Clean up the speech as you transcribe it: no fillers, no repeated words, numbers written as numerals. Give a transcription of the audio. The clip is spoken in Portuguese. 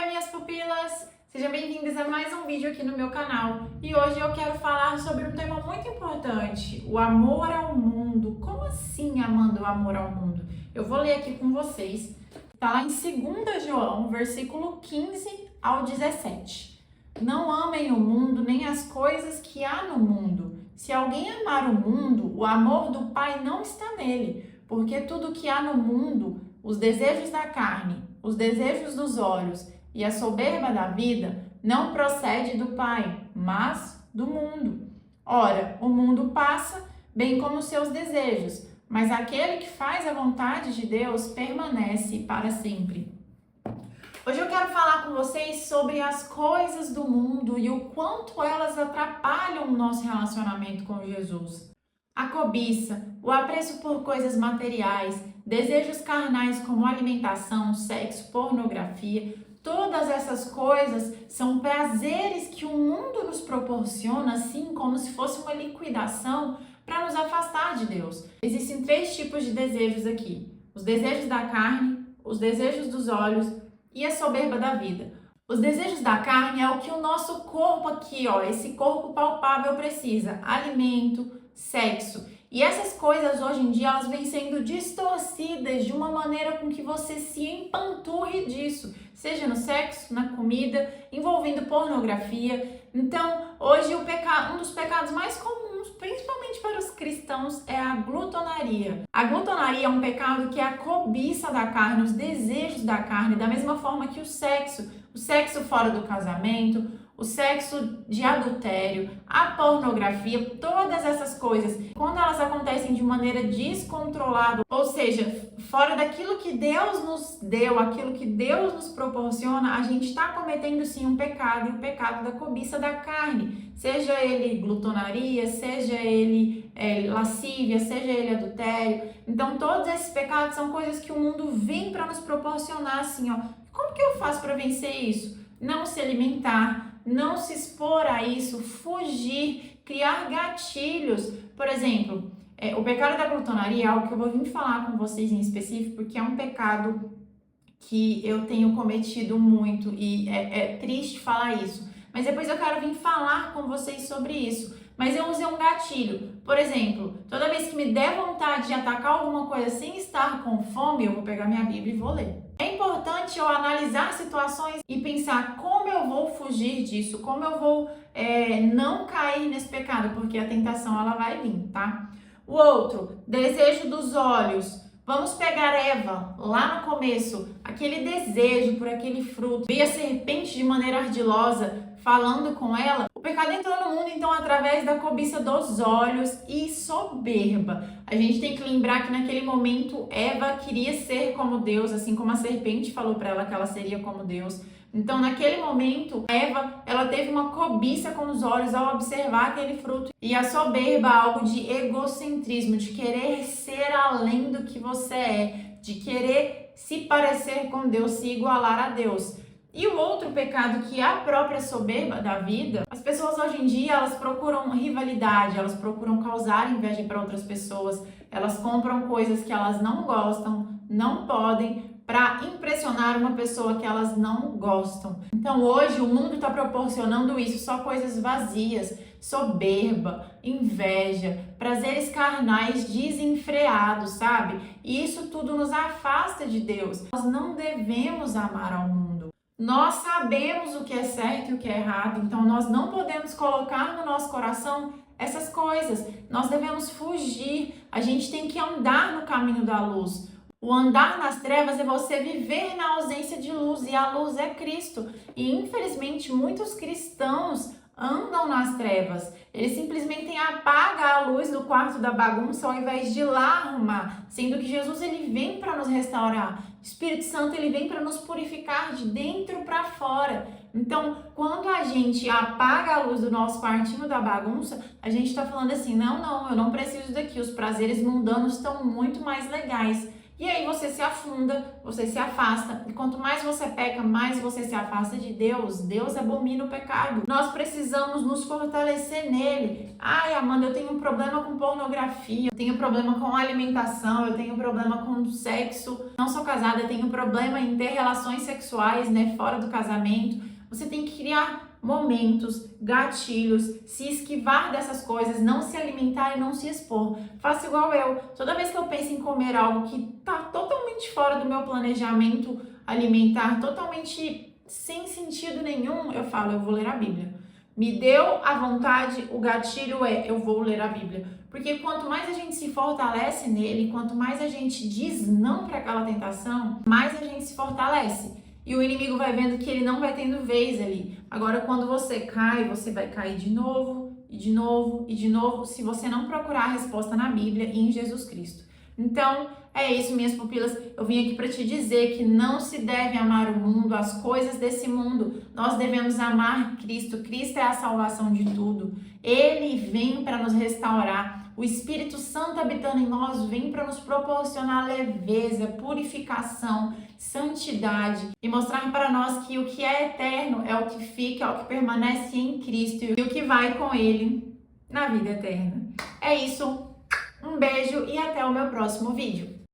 Oi, minhas pupilas! Sejam bem-vindas a mais um vídeo aqui no meu canal. E hoje eu quero falar sobre um tema muito importante, o amor ao mundo. Como assim, Amanda, o amor ao mundo? Eu vou ler aqui com vocês. Está lá em 2 João, versículo 15 ao 17. Não amem o mundo nem as coisas que há no mundo. Se alguém amar o mundo, o amor do Pai não está nele, porque tudo que há no mundo, os desejos da carne, os desejos dos olhos e a soberba da vida, não procede do Pai, mas do mundo. Ora, o mundo passa, bem como os seus desejos, mas aquele que faz a vontade de Deus permanece para sempre. Hoje eu quero falar com vocês sobre as coisas do mundo e o quanto elas atrapalham o nosso relacionamento com Jesus. A cobiça, o apreço por coisas materiais, desejos carnais como alimentação, sexo, pornografia, todas essas coisas são prazeres que o mundo nos proporciona, assim como se fosse uma liquidação para nos afastar de Deus. Existem 3 tipos de desejos aqui: os desejos da carne, os desejos dos olhos e a soberba da vida. Os desejos da carne é o que o nosso corpo aqui, esse corpo palpável precisa: alimento, sexo. E essas coisas hoje em dia elas vêm sendo distorcidas de uma maneira com que você se empanturre disso, seja no sexo, na comida, envolvendo pornografia. Então, hoje um dos pecados mais comuns, principalmente para os cristãos, é a glutonaria. A glutonaria é um pecado que é a cobiça da carne, os desejos da carne, da mesma forma que o sexo fora do casamento, o sexo de adultério, a pornografia, todas essas coisas, quando elas acontecem de maneira descontrolada, ou seja, fora daquilo que Deus nos deu, aquilo que Deus nos proporciona, a gente está cometendo sim um pecado, e o pecado da cobiça da carne, seja ele glutonaria, seja ele lascívia, seja ele adultério. Então todos esses pecados são coisas que o mundo vem para nos proporcionar assim, como que eu faço para vencer isso? Não se alimentar, não se expor a isso, fugir, criar gatilhos. Por exemplo, o pecado da glutonaria é algo que eu vou vir falar com vocês em específico, porque é um pecado que eu tenho cometido muito e é triste falar isso. Mas depois eu quero vir falar com vocês sobre isso. Mas eu usei um gatilho. Por exemplo, toda vez que me der vontade de atacar alguma coisa sem estar com fome, eu vou pegar minha Bíblia e vou ler. É importante eu analisar situações e pensar como eu vou fugir disso, como eu vou não cair nesse pecado, porque a tentação ela vai vir, tá? O outro, desejo dos olhos. Vamos pegar Eva, lá no começo, aquele desejo por aquele fruto. Veio a serpente de maneira ardilosa, falando com ela. O pecado entrou no mundo, então, através da cobiça dos olhos e soberba. A gente tem que lembrar que naquele momento Eva queria ser como Deus, assim como a serpente falou para ela que ela seria como Deus. Então, naquele momento, Eva, ela teve uma cobiça com os olhos ao observar aquele fruto. E a soberba, algo de egocentrismo, de querer ser além do que você é, de querer se parecer com Deus, se igualar a Deus. E o outro pecado, que é a própria soberba da vida, as pessoas hoje em dia, elas procuram rivalidade, elas procuram causar inveja para outras pessoas, elas compram coisas que elas não gostam, não podem, para impressionar uma pessoa que elas não gostam. Então hoje o mundo está proporcionando isso, só coisas vazias, soberba, inveja, prazeres carnais desenfreados, sabe? E isso tudo nos afasta de Deus. Nós não devemos amar ao mundo. Nós sabemos o que é certo e o que é errado, então nós não podemos colocar no nosso coração essas coisas. Nós devemos fugir, a gente tem que andar no caminho da luz. O andar nas trevas é você viver na ausência de luz, e a luz é Cristo. E infelizmente muitos cristãos andam nas trevas. Eles simplesmente apagam a luz do quarto da bagunça ao invés de ir lá arrumar, sendo que Jesus ele vem para nos restaurar. O Espírito Santo ele vem para nos purificar de dentro para fora. Então, quando a gente apaga a luz do nosso quartinho da bagunça, a gente está falando assim, não, eu não preciso daqui, os prazeres mundanos estão muito mais legais. E aí você se afunda, você se afasta. E quanto mais você peca, mais você se afasta de Deus. Deus abomina o pecado. Nós precisamos nos fortalecer nele. Ai, Amanda, eu tenho um problema com pornografia, eu tenho problema com alimentação, eu tenho problema com sexo. Não sou casada, eu tenho problema em ter relações sexuais, né, fora do casamento. Você tem que criar momentos, gatilhos, se esquivar dessas coisas, não se alimentar e não se expor. Faça igual eu. Toda vez que eu penso em comer algo que tá totalmente fora do meu planejamento alimentar, totalmente sem sentido nenhum, eu falo, eu vou ler a Bíblia. Me deu a vontade, o gatilho é, eu vou ler a Bíblia. Porque quanto mais a gente se fortalece nele, quanto mais a gente diz não para aquela tentação, mais a gente se fortalece. E o inimigo vai vendo que ele não vai tendo vez ali. Agora, quando você cai, você vai cair de novo, e de novo, e de novo, se você não procurar a resposta na Bíblia e em Jesus Cristo. Então, é isso, minhas pupilas. Eu vim aqui para te dizer que não se deve amar o mundo, as coisas desse mundo. Nós devemos amar Cristo. Cristo é a salvação de tudo. Ele vem para nos restaurar. O Espírito Santo habitando em nós vem para nos proporcionar leveza, purificação, santidade e mostrar para nós que o que é eterno é o que fica, é o que permanece em Cristo e o que vai com Ele na vida eterna. É isso, um beijo e até o meu próximo vídeo.